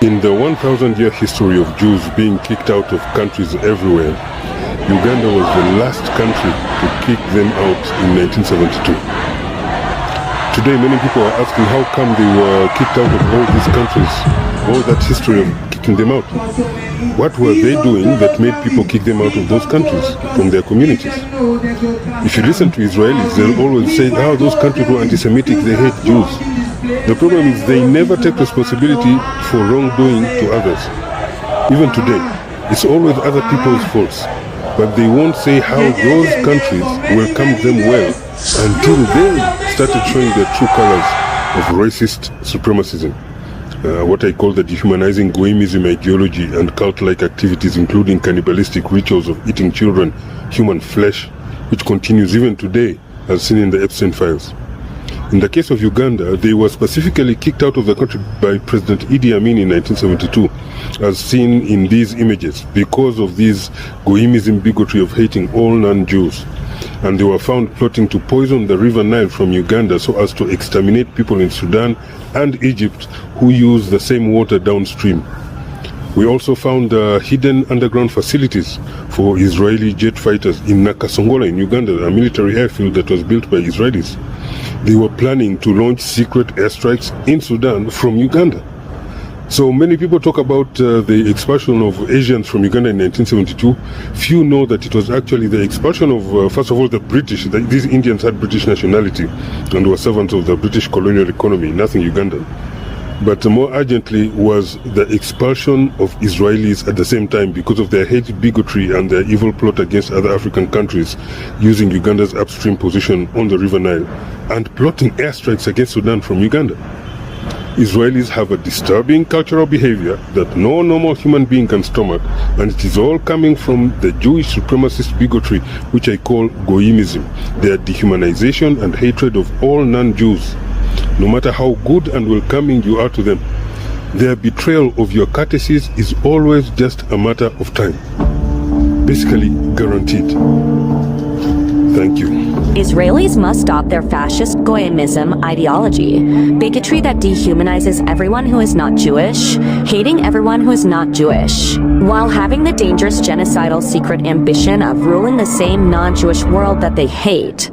In the 1,000-year history of Jews being kicked out of countries everywhere, Uganda was the last country to kick them out in 1972. Today, many people are asking how come they were kicked out of all these countries, all that history of kicking them out. What were they doing that made people kick them out of those countries, from their communities? If you listen to Israelis, they'll always say, oh, those countries were anti-Semitic, they hate Jews. The problem is they never take responsibility for wrongdoing to others. Even today, it's always other people's faults. But they won't say how those countries welcomed them well until they started showing their true colors of racist supremacism. What I call the dehumanizing goyimmism ideology and cult-like activities, including cannibalistic rituals of eating children, human flesh, which continues even today, as seen in the Epstein files. In the case of Uganda, they were specifically kicked out of the country by President Idi Amin in 1972, as seen in these images, because of this goyimmism bigotry of hating all non-Jews. And they were found plotting to poison the River Nile from Uganda so as to exterminate people in Sudan and Egypt who use the same water downstream. We also found hidden underground facilities for Israeli jet fighters in Nakasongola in Uganda, a military airfield that was built by Israelis. They were planning to launch secret airstrikes in Sudan from Uganda. So many people talk about the expulsion of Asians from Uganda in 1972. Few know that it was actually the expulsion of, first of all, the British. These Indians had British nationality and were servants of the British colonial economy, nothing Ugandan. But more urgently was the expulsion of Israelis at the same time because of their hate, bigotry, and their evil plot against other African countries using Uganda's upstream position on the River Nile and plotting airstrikes against Sudan from Uganda. Israelis have a disturbing cultural behavior that no normal human being can stomach, and it is all coming from the Jewish supremacist bigotry, which I call goyimmism, their dehumanization and hatred of all non-Jews. No matter how good and welcoming you are to them, their betrayal of your courtesies is always just a matter of time. Basically guaranteed. Thank you. Israelis must stop their fascist goyimmism ideology, bigotry that dehumanizes everyone who is not Jewish, hating everyone who is not Jewish, while having the dangerous genocidal secret ambition of ruling the same non-Jewish world that they hate.